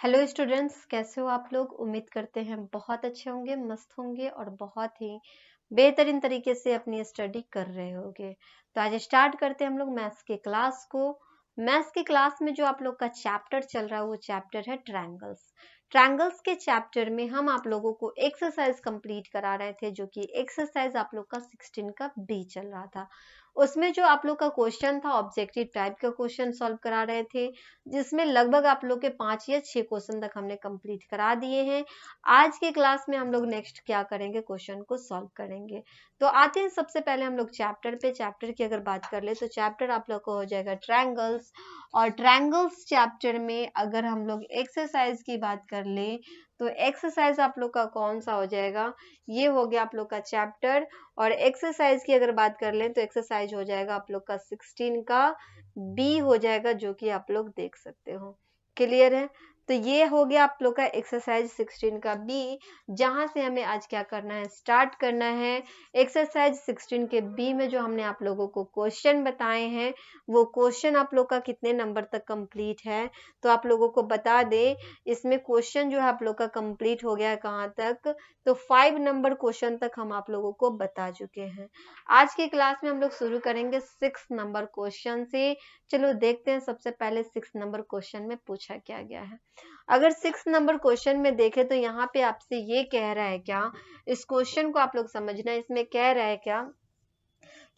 Hello students, कैसे हो आप लोग। उम्मीद करते हैं बहुत अच्छे होंगे, मस्त होंगे और बहुत ही बेहतरीन तरीके से अपनी स्टडी कर रहे होंगे। तो आज स्टार्ट करते हैं हम लोग मैथ्स के क्लास को। मैथ्स के क्लास में जो आप लोग का चैप्टर चल रहा है वो चैप्टर है ट्रायंगल्स। ट्रायंगल्स के चैप्टर में हम आप लोगों को एक्सरसाइज कंप्लीट करा रहे थे, जो कि एक्सरसाइज आप लोग का 16 का बी चल रहा था। उसमें जो आप लोग का क्वेश्चन था ऑब्जेक्टिव टाइप का क्वेश्चन सॉल्व करा रहे थे, जिसमें लगभग आप लोग के 5 या 6 क्वेश्चन तक हमने कंप्लीट करा दिए हैं। आज के क्लास में हम लोग नेक्स्ट क्या करेंगे, क्वेश्चन को सॉल्व करेंगे। तो आते हैं सबसे पहले हम लोग चैप्टर पे। चैप्टर की अगर बात कर ले तो चैप्टर आप लोग को हो जाएगा ट्रायंगल्स। और ट्रायंगल्स चैप्टर में अगर हम लोग एक्सरसाइज की बात कर ले तो एक्सरसाइज आप लोग का कौन सा हो जाएगा, ये हो गया आप लोग का चैप्टर। और एक्सरसाइज की अगर बात कर लें तो एक्सरसाइज हो जाएगा आप लोग का 16 का बी हो जाएगा, जो कि आप लोग देख सकते हो। क्लियर है। तो ये हो गया आप लोग का एक्सरसाइज 16 का बी, जहां से हमें आज क्या करना है, स्टार्ट करना है। एक्सरसाइज 16 के बी में जो हमने आप लोगों को क्वेश्चन बताए हैं, वो क्वेश्चन आप लोग का कितने नंबर तक कंप्लीट है, तो आप लोगों को बता दे। इसमें क्वेश्चन जो है आप लोग का कंप्लीट हो गया है कहाँ तक, तो 5 नंबर क्वेश्चन तक हम आप लोगों को बता चुके हैं। आज की क्लास में हम लोग शुरू करेंगे 6 नंबर क्वेश्चन से। चलो देखते हैं सबसे पहले 6 नंबर क्वेश्चन में पूछा क्या गया है। अगर 6 नंबर क्वेश्चन में देखें तो यहाँ पे आपसे ये कह रहा है क्या, इस क्वेश्चन को आप लोग समझना। इसमें कह रहा है क्या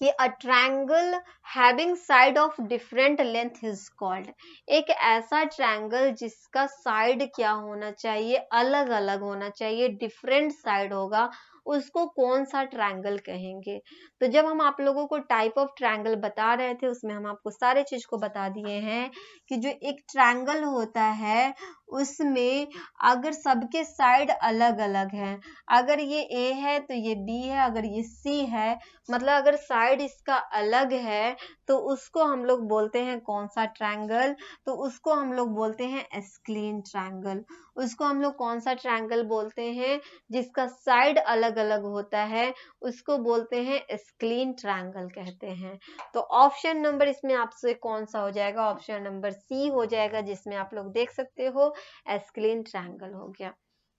कि a triangle having side of different length is called. एक ऐसा ट्रायंगल जिसका साइड क्या होना चाहिए, अलग अलग होना चाहिए, डिफरेंट साइड होगा, उसको कौन सा ट्रायंगल कहेंगे। तो जब हम आप लोगों को टाइप ऑफ ट्रायंगल बता रहे थे, उसमें हम आपको सारे चीज को बता दिए हैं कि जो एक ट्रायंगल होता है उसमें अगर सबके साइड अलग अलग हैं, अगर ये ए है तो ये बी है, अगर ये सी है, मतलब अगर साइड इसका अलग है तो उसको हम लोग बोलते हैं कौन सा ट्रायंगल, तो उसको हम लोग बोलते हैं एस्क्लीन ट्रायंगल। उसको हम लोग कौन सा ट्रायंगल बोलते हैं, जिसका साइड अलग अलग होता है, उसको बोलते हैं एस्क्लीन ट्रायंगल कहते हैं। तो ऑप्शन नंबर इसमें आपसे कौन सा हो जाएगा, ऑप्शन नंबर सी हो जाएगा, जिसमें आप लोग देख सकते हो एस्क्लीन ट्रायंगल हो गया।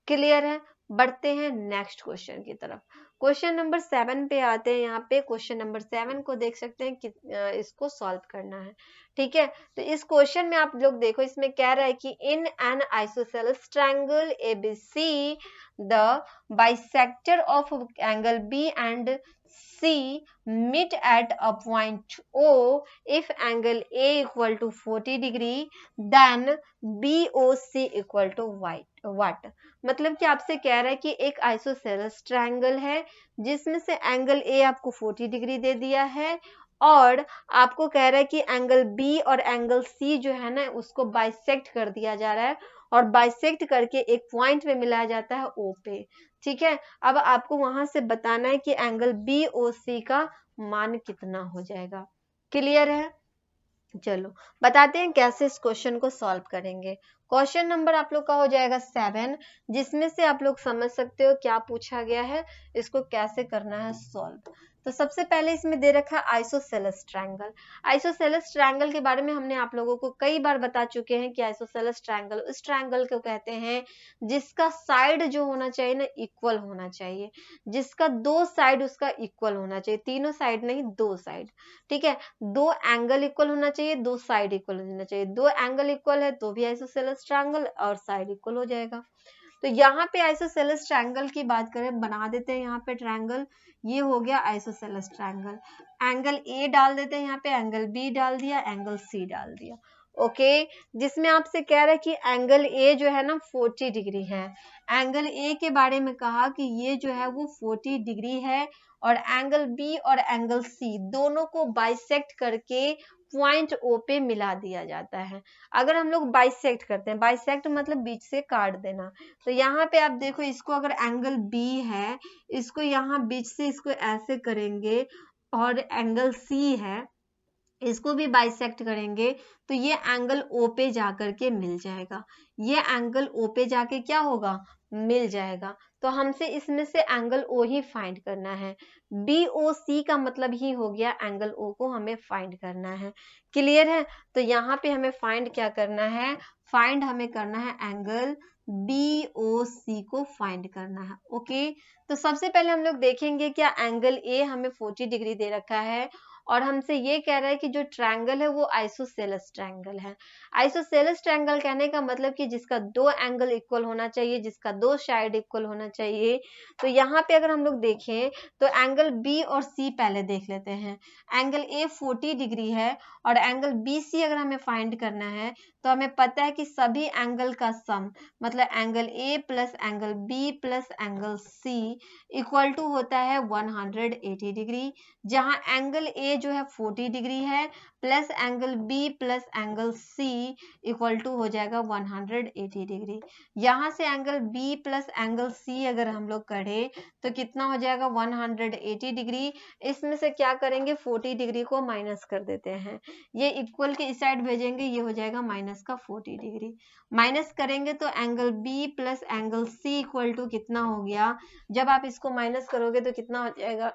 क्लियर है। बढ़ते हैं नेक्स्ट क्वेश्चन की तरफ। क्वेश्चन नंबर 7 पे आते हैं। यहाँ पे क्वेश्चन नंबर 7 को देख सकते हैं कि इसको सॉल्व करना है। ठीक है। तो इस क्वेश्चन में आप लोग देखो, इसमें कह रहा है कि in an isosceles triangle ABC the bisector of angle B and C meet at a point O. If angle A equal to 40 degree, then BOC equal to what? मतलब कि आपसे कह रहा है कि एक आइसोसेलेस ट्रायंगल है जिसमें से एंगल ए आपको 40 डिग्री दे दिया है, और आपको कह रहा है कि एंगल बी और एंगल सी जो है ना उसको बाइसेक्ट कर दिया जा रहा है, और बाइसेक्ट करके एक पॉइंट में मिलाया जाता है ओ पे। ठीक है। अब आपको वहां से बताना है कि एंगल बी ओ सी का मान कितना हो जाएगा। क्लियर है। चलो बताते हैं कैसे इस क्वेश्चन को सॉल्व करेंगे। क्वेश्चन नंबर आप लोग का हो जाएगा 7, जिसमें से आप लोग समझ सकते हो क्या पूछा गया है, इसको कैसे करना है सॉल्व। तो सबसे पहले इसमें दे रखा है आइसोसेलेस ट्रायंगल। आइसोसेलेस ट्रायंगल के बारे में हमने आप लोगों को कई बार बता चुके हैं कि आइसोसेलेस ट्रायंगल उस ट्रायंगल को कहते हैं जिसका साइड जो होना चाहिए ना इक्वल होना चाहिए, जिसका दो साइड उसका इक्वल होना चाहिए, तीनों साइड नहीं, दो साइड। ठीक है। दो एंगल इक्वल होना चाहिए, दो साइड इक्वल होना चाहिए। दो एंगल इक्वल है तो भी आइसोसेलेस ट्रायंगल, और साइड इक्वल हो जाएगा। तो यहाँ पे आइसोसेलेस ट्रायंगल की बात करें, बना देते हैं यहाँ पे ट्रायंगल। ये हो गया आइसोसेलेस ट्रायंगल। एंगल ए डाल देते हैं यहाँ पे, एंगल बी डाल दिया, एंगल सी डाल दिया। ओके। जिसमें आपसे कह रहा है कि एंगल ए जो है ना 40 डिग्री है। एंगल ए के बारे में कहा कि ये जो है वो 40 डिग्री है, और एंगल बी और एंगल सी दोनों को बाइसेक्ट करके पॉइंट ओ पे मिला दिया जाता है। अगर हम लोग बाइसेक्ट करते हैं, बाइसेक्ट मतलब बीच से काट देना, तो यहाँ पे आप देखो, इसको अगर एंगल बी है, इसको यहाँ बीच से इसको ऐसे करेंगे, और एंगल सी है, इसको भी बाइसेक्ट करेंगे, तो ये एंगल ओ पे जाकर के मिल जाएगा। ये एंगल ओ पे जाके क्या होगा, मिल जाएगा। तो हमसे इसमें से एंगल ओ ही फाइंड करना है। BOC का मतलब ही हो गया एंगल ओ को हमें फाइंड करना है। क्लियर है? तो यहाँ पे हमें फाइंड क्या करना है, फाइंड हमें करना है एंगल BOC को फाइंड करना है। ओके, तो सबसे पहले हम लोग देखेंगे क्या एंगल ए हमें 40 डिग्री दे रखा है और हमसे ये कह रहा है कि जो ट्रायंगल है वो आइसोसेलेस ट्रायंगल है। आइसोसेलेस ट्रायंगल कहने का मतलब कि जिसका दो एंगल इक्वल होना चाहिए, जिसका दो साइड इक्वल होना चाहिए। तो यहाँ पे अगर हम लोग देखें तो एंगल बी और सी पहले देख लेते हैं। एंगल ए 40 डिग्री है और एंगल BC अगर हमें फाइंड करना है तो हमें पता है कि सभी एंगल का सम मतलब angle A plus angle B plus angle C equal to होता है 180 डिग्री, जहां एंगल ए जो है 40 डिग्री है plus angle B plus angle C equal to हो जाएगा 180 डिग्री। यहाँ से angle B plus angle C अगर हम लोग करें तो कितना हो जाएगा 180 डिग्री। इसमें से क्या करेंगे 40 डिग्री को माइनस कर देते हैं, ये इक्वल के इस साइड भेजेंगे, ये हो जाएगा माइनस का 40 डिग्री। माइनस करेंगे तो angle B plus angle C equal to कितना हो गया, जब आप इसको माइनस करोगे तो कितना हो जाएगा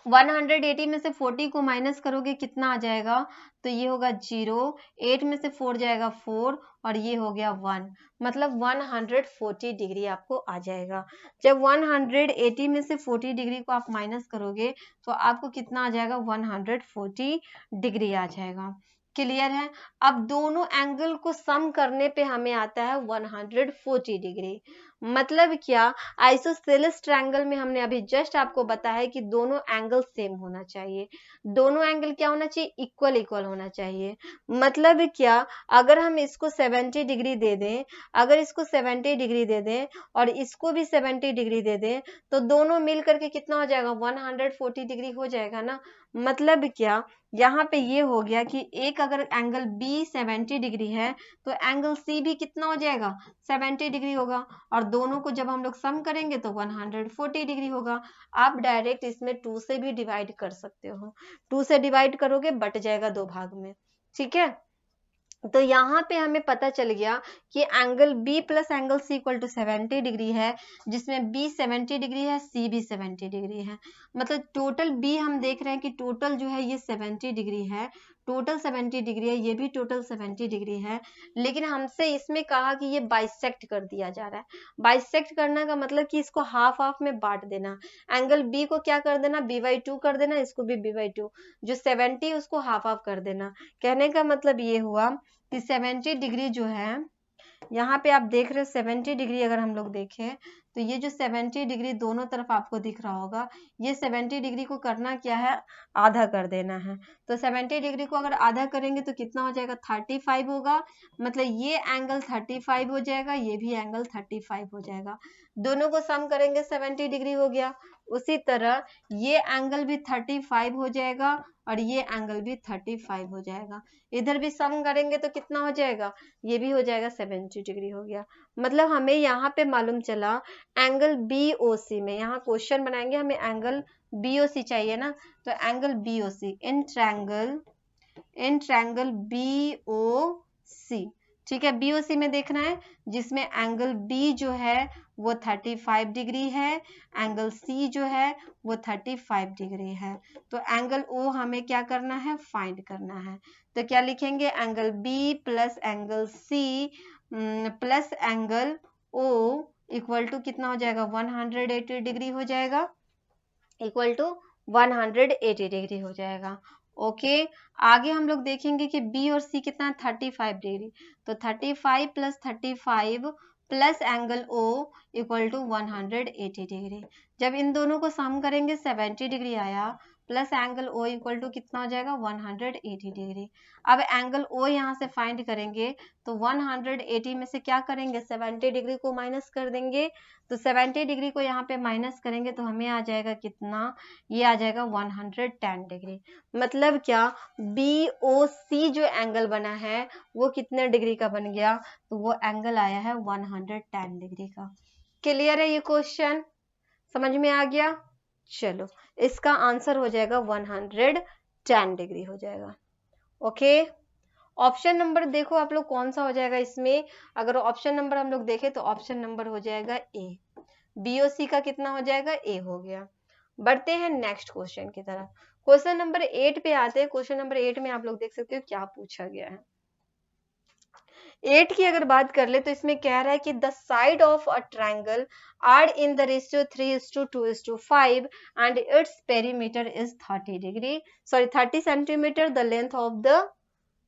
180 में से 40 को माइनस करोगे कितना आ जाएगा, तो ये होगा 0, 8 में से 4 जाएगा 4 और ये हो गया 1, मतलब 140 डिग्री आपको आ जाएगा। जब 180 में से 40 डिग्री को आप माइनस करोगे तो आपको कितना आ जाएगा 140 डिग्री आ जाएगा। क्लियर है? अब दोनों एंगल को सम करने पे हमें आता है 140 डिग्री। मतलब क्या, आइसोसेलेस ट्रायंगल में हमने अभी जस्ट आपको बताया कि दोनों एंगल सेम होना चाहिए। दोनों एंगल क्या होना चाहिए, इक्वल इक्वल होना चाहिए। मतलब क्या, अगर हम इसको 70 डिग्री दे दें, अगर इसको 70 डिग्री दे दें और इसको भी 70 डिग्री दे दें तो दोनों मिल करके कितना हो जाएगा 140 डिग्री हो जाएगा ना। मतलब क्या, यहाँ पे ये हो गया कि एक अगर एंगल बी 70 डिग्री है तो एंगल सी भी कितना हो जाएगा 70 डिग्री होगा और दोनों को जब हम लोग सम करेंगे तो 140 डिग्री होगा। आप डायरेक्ट इसमें 2 से भी डिवाइड कर सकते हो, 2 से डिवाइड करोगे बट जाएगा 2 भाग में। ठीक है, तो यहाँ पे हमें पता चल गया कि angle B plus angle C equal to 70 degree है, जिसमें बी 70 डिग्री है, सी भी 70 डिग्री है। मतलब टोटल बी हम देख रहे हैं कि टोटल जो है ये 70 डिग्री है, टोटल 70 डिग्री है, ये भी टोटल 70 डिग्री है। लेकिन हमसे इसमें कहा कि ये बाइसेक्ट कर दिया जा रहा है। बाइसेक्ट करने का मतलब कि इसको हाफ हाफ में बांट देना। एंगल बी को क्या कर देना, b/2 कर देना, इसको भी b/2, जो 70 उसको हाफ हाफ कर देना। कहने का मतलब ये हुआ कि 70 डिग्री जो है, यहाँ पे आप देख रहे हो 70 डिग्री अगर हम लोग देखें तो ये जो 70 डिग्री दोनों तरफ आपको दिख रहा होगा, ये 70 डिग्री को करना क्या है, आधा कर देना है। तो 70 डिग्री को अगर आधा करेंगे तो कितना हो जाएगा 35 होगा। मतलब ये एंगल 35 हो जाएगा, ये भी एंगल 35 हो जाएगा। दोनों को सम करेंगे 70 डिग्री हो गया। उसी तरह ये एंगल भी 35 हो जाएगा और ये एंगल भी 35 हो जाएगा। इधर भी सम करेंगे तो कितना हो जाएगा, ये भी हो जाएगा 70 डिग्री हो गया। मतलब हमें यहाँ पे मालूम चला एंगल BOC में, यहाँ क्वेश्चन बनाएंगे हमें एंगल BOC चाहिए ना, तो angle BOC in triangle BOC, ठीक है, BOC में देखना है जिसमें एंगल B जो है वो 35 डिग्री है, एंगल C जो है वो 35 डिग्री है। तो एंगल O हमें क्या करना है, फाइंड करना है। तो क्या लिखेंगे, angle B plus angle C plus angle O equal to कितना हो जाएगा 180 डिग्री हो जाएगा, इक्वल टू 180 डिग्री हो जाएगा। ओके, आगे हम लोग देखेंगे कि बी और सी कितना 35 डिग्री, तो 35 plus 35 plus angle O equal to 180 degree. जब इन दोनों को सम करेंगे 70 डिग्री आया, plus angle O equal to कितना हो जाएगा 180 डिग्री। अब एंगल ओ यहाँ से फाइंड करेंगे तो 180 में से क्या करेंगे 70 डिग्री को माइनस कर देंगे, तो 70 डिग्री को यहाँ पे माइनस करेंगे तो हमें आ जाएगा कितना, ये आ जाएगा 110 डिग्री। मतलब क्या, BOC जो एंगल बना है वो कितने डिग्री का बन गया, तो वो एंगल आया है 110 डिग्री का। क्लियर है ये क्वेश्चन, समझ में आ गया? चलो, इसका आंसर हो जाएगा 110 डिग्री हो जाएगा। ओके, ऑप्शन नंबर देखो आप लोग कौन सा हो जाएगा इसमें, अगर ऑप्शन नंबर हम लोग देखें तो ऑप्शन नंबर हो जाएगा ए। बीओसी का कितना हो जाएगा, ए हो गया। बढ़ते हैं नेक्स्ट क्वेश्चन की तरफ। क्वेश्चन नंबर 8 पे आते हैं। क्वेश्चन नंबर 8 में आप लोग देख सकते हो क्या पूछा गया है। 8 की अगर बात कर ले तो इसमें कह रहा है कि the side of a triangle are in the ratio 3:2:5 and its perimeter is 30 centimetre, the length of the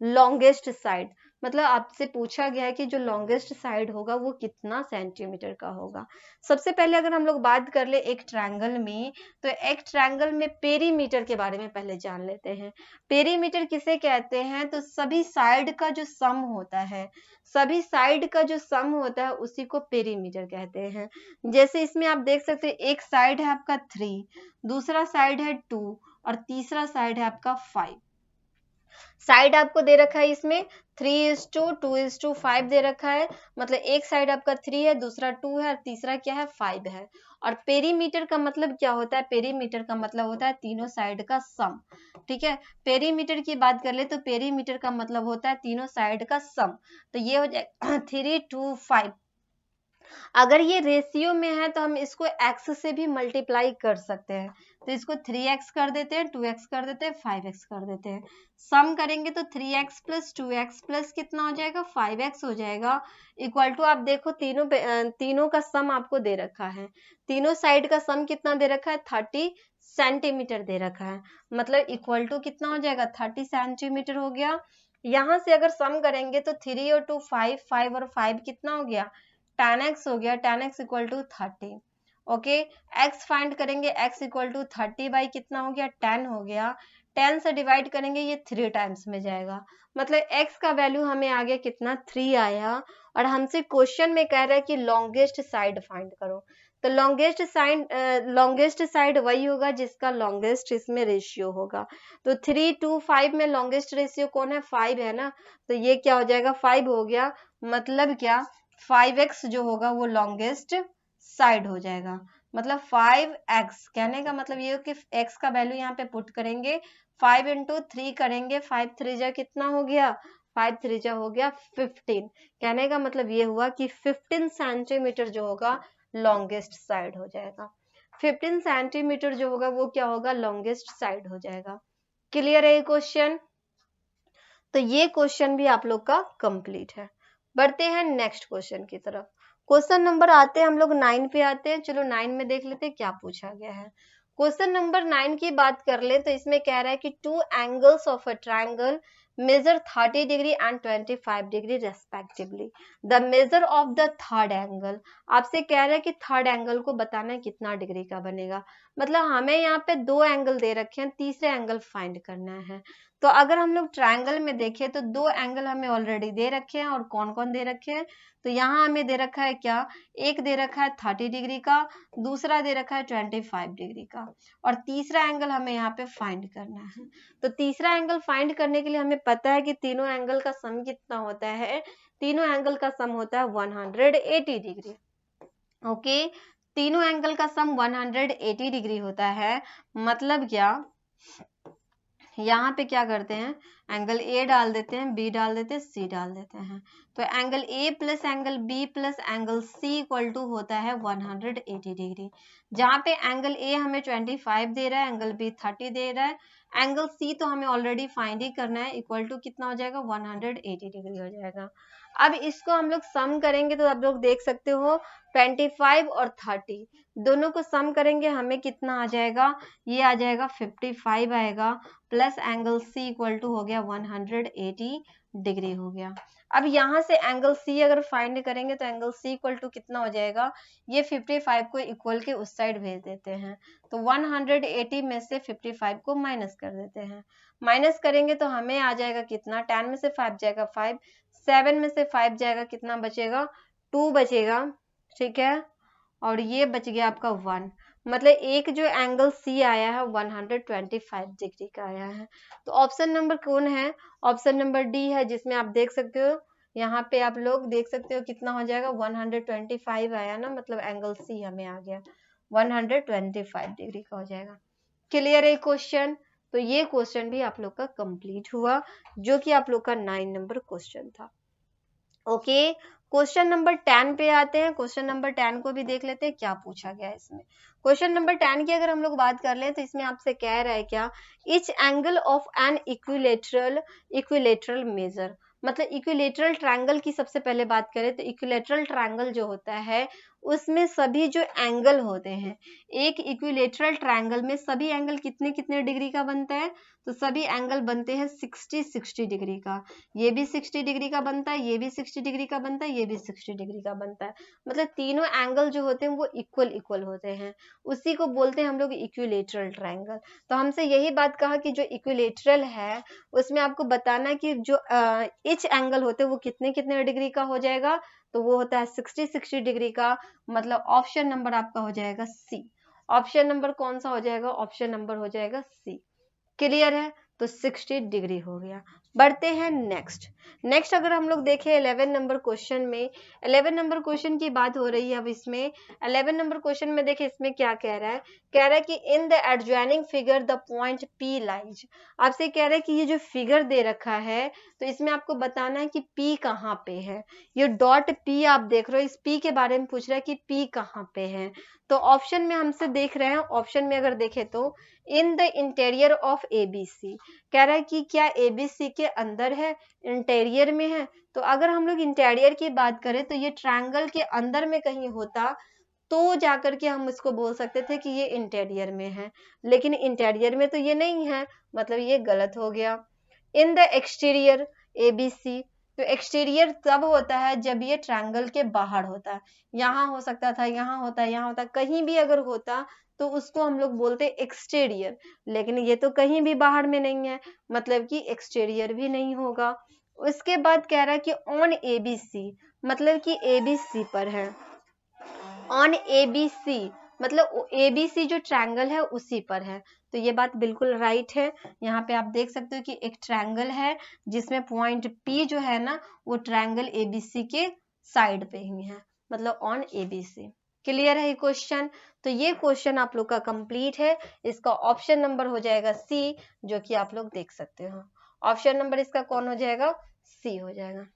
longest side. मतलब आपसे पूछा गया है कि जो लॉन्गेस्ट साइड होगा वो कितना सेंटीमीटर का होगा। सबसे पहले अगर हम लोग बात कर ले एक ट्रायंगल में, तो एक ट्रायंगल में पेरीमीटर के बारे में पहले जान लेते हैं। पेरीमीटर किसे कहते हैं, तो सभी साइड का जो सम होता है, सभी साइड का जो सम होता है उसी को पेरीमीटर कहते हैं। जैसे इसमें आप देख सकते हैं एक साइड है आपका 3, दूसरा साइड है 2 और तीसरा साइड है आपका 5। साइड आपको दे रखा है इसमें 3:2:5 दे रखा है, मतलब एक साइड आपका 3 है, दूसरा 2 है और तीसरा क्या है, 5 है। और पेरीमीटर का मतलब क्या होता है, पेरीमीटर का मतलब होता है तीनों साइड का सम। ठीक है, पेरीमीटर की बात कर ले तो पेरीमीटर का मतलब होता है तीनों साइड का सम। तो ये हो जाए 3:2:5। अगर ये रेशियो में है तो हम इसको x से भी मल्टीप्लाई कर सकते हैं, तो इसको 3x कर देते हैं, 2x कर देते हैं, 5x कर देते हैं। सम करेंगे तो 3x प्लस 2x प्लस कितना हो जाएगा, 5x हो जाएगा। इक्वल टू आप देखो तीनों का सम आपको दे रखा है, तीनों साइड का सम कितना दे रखा है, 30 सेंटीमीटर दे रखा है। मतलब इक्वल टू कितना हो जाएगा, 30 सेंटीमीटर हो गया। यहाँ से अगर सम करेंगे तो 3 और 2 5, 5 और 5 कितना हो गया, 10x हो गया। 10x equal to 30। Okay, x find करेंगे, x इक्वल टू 30 बाई कितना हो गया, 10 हो गया। 10 से डिवाइड करेंगे, ये 3 टाइम्स में जाएगा, मतलब x का वैल्यू हमें आ गया कितना, 3 आया। और हमसे क्वेश्चन में कह रहा है कि लॉन्गेस्ट साइड फाइंड करो, तो लॉन्गेस्ट साइड वही होगा जिसका लॉन्गेस्ट इसमें रेशियो होगा। तो 3:2:5 में लॉन्गेस्ट रेशियो कौन है, 5 है ना, तो ये क्या हो जाएगा, 5 हो गया। मतलब क्या, 5x जो होगा वो लॉन्गेस्ट साइड हो जाएगा। मतलब 5x कहने का मतलब ये कि x का वैल्यू यहाँ पे पुट करेंगे, 5 इंटू 3 करेंगे, 5 3 जा कितना हो गया, 5 3 जा हो गया 15। कहने का मतलब ये हुआ कि 15 सेंटीमीटर जो होगा लॉन्गेस्ट साइड हो जाएगा। 15 सेंटीमीटर जो होगा वो क्या होगा, लॉन्गेस्ट साइड हो जाएगा। क्लियर है ये क्वेश्चन, तो ये क्वेश्चन भी आप लोग का कंप्लीट है। बढ़ते हैं नेक्स्ट क्वेश्चन की तरफ। क्वेश्चन नंबर आते हैं हम लोग 9 पे आते हैं। चलो 9 में देख लेते हैं क्या पूछा गया है। क्वेश्चन नंबर 9 की बात कर ले तो इसमें कह रहा है कि two angles of a triangle measure 30 degree and 25 degree respectively, the measure of the third angle. आपसे कह रहा है कि थर्ड एंगल को बताना है कितना डिग्री का बनेगा। मतलब हमें यहाँ पे दो एंगल दे रखे हैं, तीसरे एंगल फाइंड करना है। तो अगर हम लोग ट्रायंगल में देखें तो दो एंगल हमें ऑलरेडी दे रखे हैं, और कौन कौन दे रखे हैं, तो यहाँ हमें दे रखा है क्या, एक दे रखा है 30 डिग्री का, दूसरा दे रखा है 25 डिग्री का, और तीसरा एंगल हमें यहाँ पे फाइंड करना है। तो तीसरा एंगल फाइंड करने के लिए हमें पता है कि तीनों एंगल का सम कितना होता है, तीनों एंगल का सम होता है 180 डिग्री। ओके, तीनों एंगल का सम 180 डिग्री होता है। मतलब क्या, यहाँ पे क्या करते हैं, एंगल ए डाल देते हैं, बी डाल देते हैं, सी डाल देते हैं। तो angle A plus angle B plus angle C equal to होता है 180 डिग्री। जहाँ पे एंगल ए हमें 25 दे रहा है, एंगल बी 30 दे रहा है, एंगल सी तो हमें ऑलरेडी फाइंड ही करना है, इक्वल टू कितना हो जाएगा, 180 डिग्री हो जाएगा। अब इसको हम लोग सम करेंगे तो आप लोग देख सकते हो 25 और 30 दोनों को सम करेंगे, हमें कितना आ जाएगा, ये आ जाएगा 55 आएगा, plus angle C equal to हो गया 180 डिग्री हो गया। अब यहाँ से एंगल सी अगर फाइंड करेंगे तो एंगल सी इक्वल टू कितना हो जाएगा, ये 55 को इक्वल के उस साइड भेज देते हैं, तो 180 में से 55 को माइनस कर देते हैं। माइनस करेंगे तो हमें आ जाएगा कितना, 10 में से 5 जाएगा 5, 7 में से 5 जाएगा कितना बचेगा, 2 बचेगा। ठीक है, और ये बच गया आपका 1। मतलब एक जो एंगल सी आया है 125 डिग्री का आया है। तो ऑप्शन नंबर कौन है, ऑप्शन नंबर डी है, जिसमें आप देख सकते हो, यहाँ पे आप लोग देख सकते हो कितना हो जाएगा, 125 आया ना, मतलब एंगल सी हमें आ गया 125 डिग्री का हो जाएगा। क्लियर है क्वेश्चन, तो ये क्वेश्चन भी आप लोग का कंप्लीट हुआ, जो कि आप लोग का 9 नंबर क्वेश्चन था। ओके, क्वेश्चन नंबर 10 पे आते हैं। क्वेश्चन नंबर 10 को भी देख लेते हैं क्या पूछा गया है इसमें। क्वेश्चन नंबर 10 की अगर हम लोग बात कर लें तो इसमें आपसे कह रहा है क्या, each angle of an equilateral measure, मतलब इक्विलेटरल ट्रायंगल की सबसे पहले बात करें तो इक्विलेटरल ट्रायंगल जो होता है उसमें सभी जो एंगल होते हैं, एक इक्विलेटरल ट्रायंगल में सभी एंगल कितने कितने डिग्री का बनता है, तो सभी एंगल बनते हैं 60 डिग्री का। ये भी 60 डिग्री का बनता है, ये भी 60 डिग्री का बनता है, ये भी 60 डिग्री का बनता है, मतलब तीनों एंगल जो होते हैं वो इक्वल होते हैं, उसी को बोलते हैं हम लोग इक्विलेटरल ट्रायंगल। तो हमसे यही बात कहा कि जो इक्विलेटरल है उसमें आपको बताना है कि जो इच एंगल होते हैं वो कितने कितने डिग्री का हो जाएगा, तो वो होता है 60 डिग्री का, मतलब ऑप्शन नंबर आपका हो जाएगा सी। ऑप्शन नंबर कौन सा हो जाएगा, ऑप्शन नंबर हो जाएगा सी। क्लियर है, तो 60 डिग्री हो गया। बढ़ते हैं नेक्स्ट अगर हम लोग देखें 11 नंबर क्वेश्चन में, 11 नंबर क्वेश्चन की बात हो रही है अब इसमें। 11 नंबर क्वेश्चन में देखिए इसमें क्या कह रहा है, कह रहा है कि in the adjoining figure the point P lies. आपसे कह रहा है कि ये जो फिगर दे रखा है तो इसमें आपको बताना है कि P कहाँ पे है। ये डॉट P आप देख रहे हो, इस P के बारे में पूछ रहा है कि P कहाँ पे है। तो ऑप्शन में हमसे देख रहे हैं, ऑप्शन में अगर देखें तो in the interior of ABC, कह रहा है कि क्या ABC के अंदर है, इंटीरियर में है। तो अगर हम लोग इंटीरियर की बात करें तो ये ट्रायंगल के अंदर में कहीं होता तो जाकर के हम इसको बोल सकते थे कि ये इंटीरियर में है, लेकिन इंटीरियर में तो ये नहीं है, मतलब ये गलत हो गया। इन द एक्सटीरियर ABC, तो एक्सटीरियर तब होता है जब ये ट्रायंगल के बाहर होता है, यहाँ हो सकता था, यहाँ होता है, यहाँ होता है, कहीं भी अगर होता तो उसको हम लोग बोलते एक्सटीरियर, लेकिन ये तो कहीं भी बाहर में नहीं है, मतलब कि एक्सटीरियर भी नहीं होगा। उसके बाद कह रहा है कि ऑन ABC, मतलब कि ABC पर है, ऑन ABC मतलब ABC जो ट्रायंगल है उसी पर है। तो ये बात बिल्कुल राइट है। यहाँ पे आप देख सकते हो कि एक ट्रायंगल है जिसमें पॉइंट P जो है ना वो ट्रायंगल ABC के साइड पे ही है, मतलब ऑन ABC। क्लियर है ये क्वेश्चन, तो ये क्वेश्चन आप लोग का कंप्लीट है। इसका ऑप्शन नंबर हो जाएगा सी, जो कि आप लोग देख सकते हो। ऑप्शन नंबर इसका कौन हो जाएगा, सी हो जाएगा।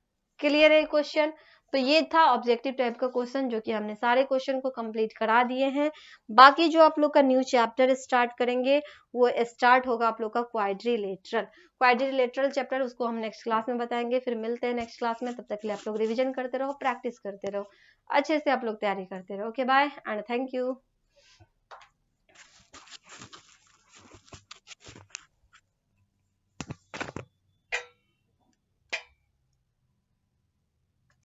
क्लियर है क्वेश्चन, तो ये था ऑब्जेक्टिव टाइप का क्वेश्चन, जो कि हमने सारे क्वेश्चन को कंप्लीट करा दिए हैं। बाकी जो आप लोग का न्यू चैप्टर स्टार्ट करेंगे वो स्टार्ट होगा आप लोग का क्वाड्रिलेटरल चैप्टर, उसको हम नेक्स्ट क्लास में बताएंगे। फिर मिलते हैं नेक्स्ट क्लास में, तब तक के लिए आप लोग रिविजन करते रहो, प्रैक्टिस करते रहो, अच्छे से आप लोग तैयारी करते रहो। Okay bye and thank you.